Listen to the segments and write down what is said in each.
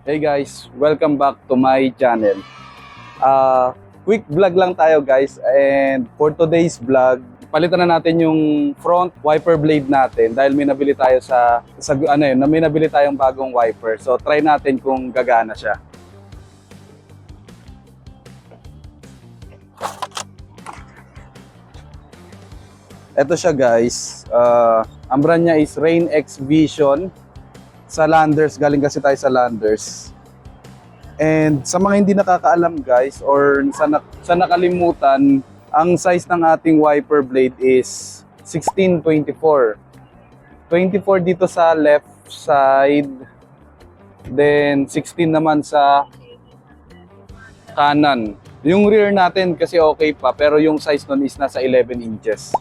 Hey guys, welcome back to my channel. Quick vlog lang tayo guys, and for today's vlog, palitan na natin yung front wiper blade natin dahil may nabili tayo may nabili tayong bagong wiper. So try natin kung gagana siya. Ito siya guys. Ang brand niya is Rain X Vision. Sa Landers, galing kasi tayo sa Landers. And sa mga hindi nakakaalam guys, or sa nakalimutan, ang size ng ating wiper blade is 16-24. 24 dito sa left side, then 16 naman sa kanan. Yung rear natin kasi okay pa, pero yung size nun is nasa 11 inches.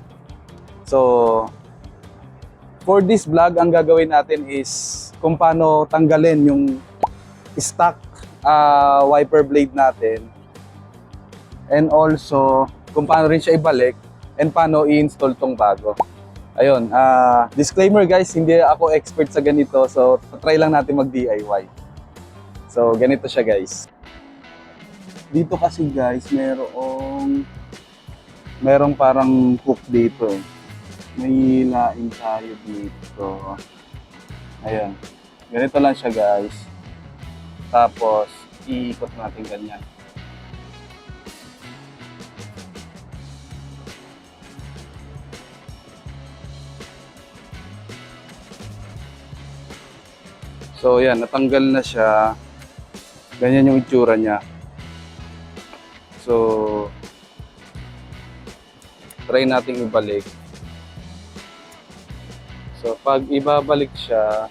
So, for this vlog, ang gagawin natin is kung paano tanggalin yung stock wiper blade natin, and also kung paano rin siya ibalik and paano i-install tong bago. Ayun, disclaimer guys, hindi ako expert sa ganito, so try lang natin mag-DIY. So ganito siya guys. Dito kasi guys, merong parang hook dito. May laing tayo dito. Ayun, ganito lang siya guys. Tapos, iikot natin ganyan. So, yan. Natanggal na siya. Ganyan yung itsura niya. So, try natin ibalik. So, pag ibabalik siya,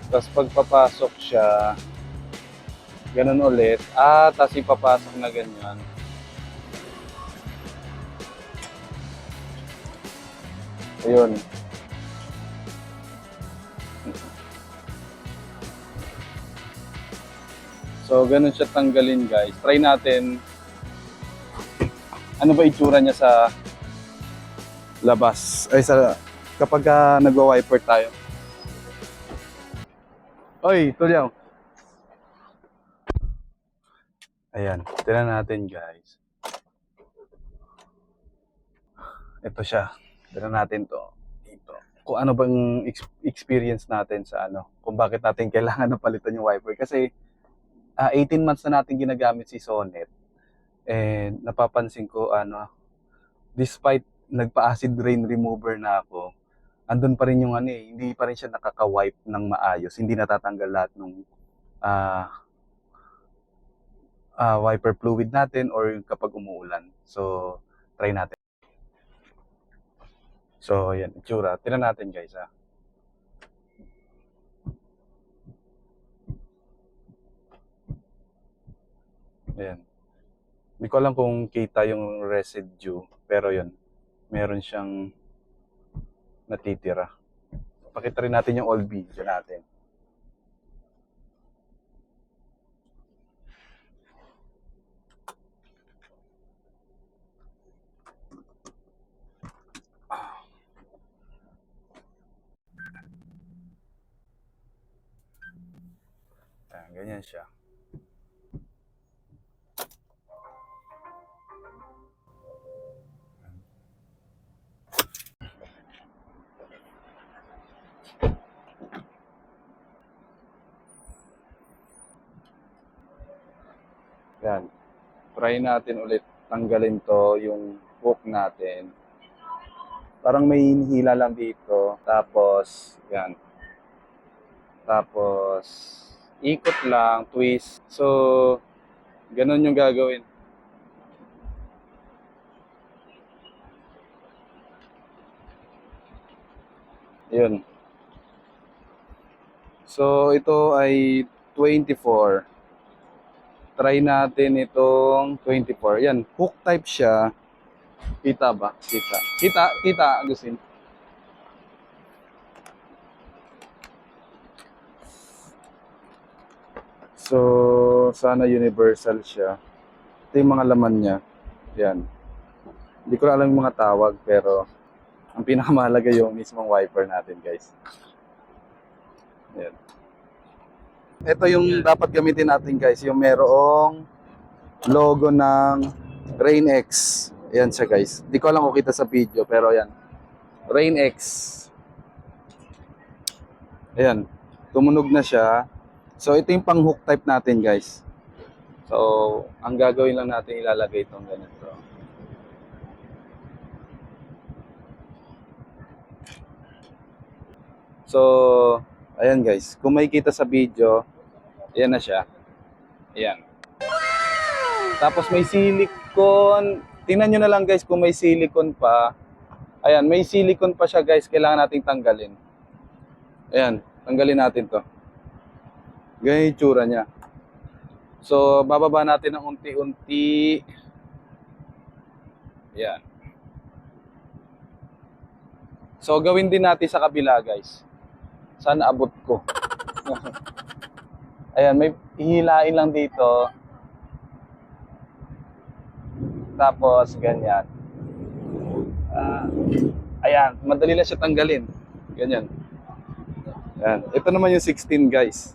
tapos pagpapasok siya, ganun ulit. Tapos ipapasok na ganyan. Ayun. So, ganun siya tanggalin guys. Try natin. Ano ba itsura niya sa labas? Ay, kapag nagwa-wiper tayo. Oy, tulyaw. Ayan, tingnan natin guys. Ito siya. Tingnan natin to. Dito. Kung ano bang experience natin sa kung bakit natin kailangan na palitan yung wiper. Kasi 18 months na natin ginagamit si Sonet. And napapansin ko despite nagpa-acid rain remover na ako, andun pa rin yung hindi pa rin siya nakaka-wipe ng maayos. Hindi natatanggal lahat ng wiper fluid natin or kapag umuulan. So, try natin. So, yan, itsura. Tingnan natin guys Ayan. Hindi ko alam kung kita yung residue, pero yun, meron siyang natitira. Pakita rin natin yung old video natin. Ayan, ganyan siya. Yan. Try natin ulit tanggalin to, yung hook natin. Parang may hinihila lang dito. Tapos, yan. Tapos, ikot lang, twist. So, ganun yung gagawin. Yun. So, ito ay 24. Try natin itong 24. Yan, hook type siya. Kita ba? Kita, Agustin. So, sana universal siya. Ito yung mga laman niya. Yan. Hindi ko alam yung mga tawag, pero Ang pinakamahalaga yung mismong wiper natin, guys. Ayan. Ito yung dapat gamitin natin, guys, yung merong logo ng Rain-X. Ayan siya, guys. Hindi ko alam kung kita sa video, pero ayan. Rain-X. Ayan. Tumunog na siya. So, ito yung pang hook type natin, guys. So, ang gagawin lang natin, ilalagay itong ganito. So, ayan guys. Kung makikita sa video, ayan na siya. Ayan. Tapos may silicone. Tingnan nyo na lang guys kung may silicone pa. Ayan, may silicone pa siya guys. Kailangan nating tanggalin. Ayan, tanggalin natin to. Ganyan yung tsura niya. So, bababa natin ng unti-unti. Ayan. So, gawin din natin sa kabila guys. Sana abot ko. Ayan, may hihilain lang dito. Tapos, ganyan. Ayan, madali lang siya tanggalin. Ganyan. Ayan. Ito naman yung 16 guys.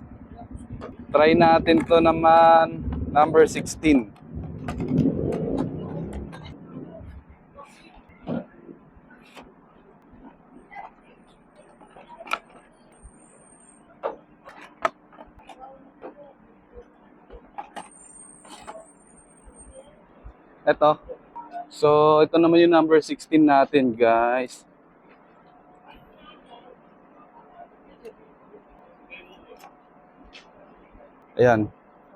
Try natin to naman, number 16. Ito. So, ito naman yung number 16 natin, guys. Ayan.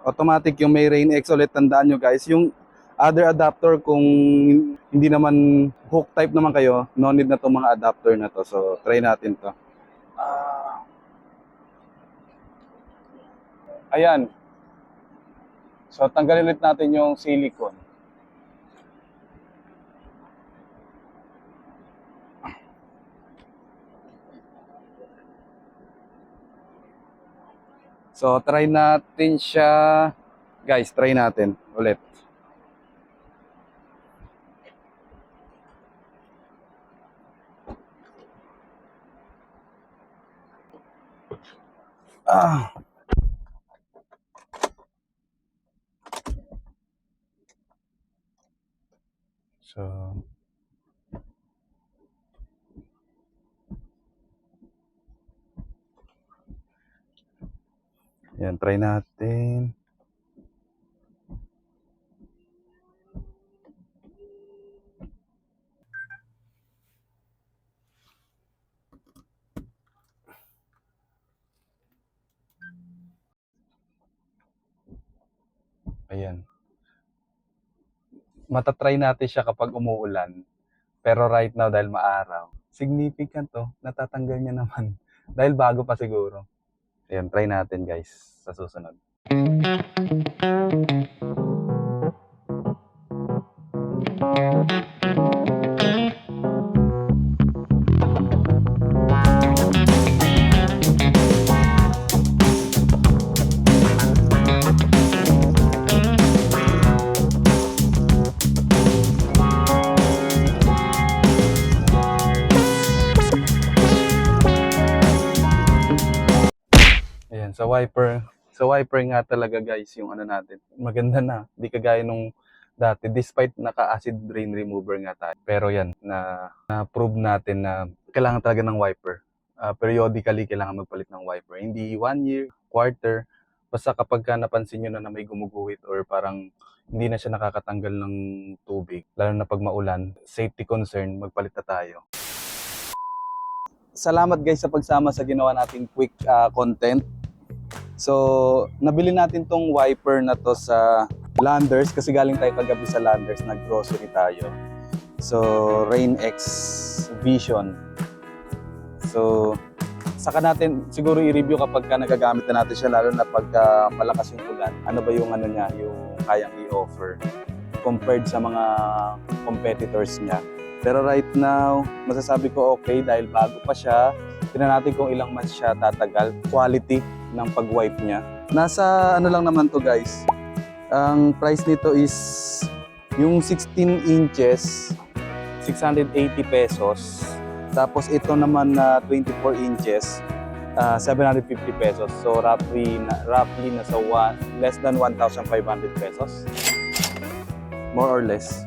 Automatic yung may Rain-X ulit. Tandaan nyo, guys. Yung other adapter, kung hindi naman hook type naman kayo, no need na itong mga adapter na to. So, try natin to. Ayan. So, tanggalin ulit natin yung silicone. So, try natin siya. Guys, try natin ulit. So, yan, try natin. Ayan. Matatry natin siya kapag umuulan. Pero right now, dahil maaraw, significant to, natatanggal niya naman. Dahil bago pa siguro. Ayan, try natin guys sa susunod. Sa wiper nga talaga guys, yung ano natin, maganda na. Hindi kagaya nung dati, despite naka-acid rain remover nga tayo. Pero yan, na-prove natin na kailangan talaga ng wiper. Periodically, kailangan magpalit ng wiper. Hindi 1 year, quarter. Basta kapag napansin nyo na may gumuguhit or parang hindi na siya nakakatanggal ng tubig, lalo na pag maulan, safety concern, magpalit na tayo. Salamat guys sa pagsama sa ginawa nating quick content. So, nabili natin tong wiper na to sa Landers kasi galing tayo kagabi sa Landers, nag-grocery tayo. So, Rain-X Vision. So, saka natin siguro i-review kapag nagagamit na natin siya, lalo na pagka malakas yung ulan. Ano ba yung ano niya, yung kayang i-offer compared sa mga competitors niya. Pero right now, masasabi ko okay dahil bago pa siya. Tingnan natin kung ilang months siya tatagal. Quality ng pag-wipe niya. Nasa ano lang naman to guys. Ang price nito is yung 16 inches, 680 pesos. Tapos ito naman na 24 inches, 750 pesos. So roughly nasa less than 1,500 pesos. More or less.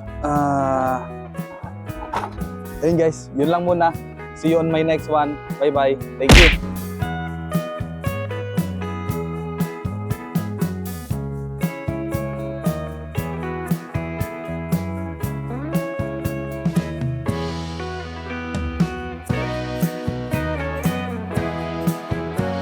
Ayun guys, yun lang muna. See you on my next one. Bye-bye. Thank you.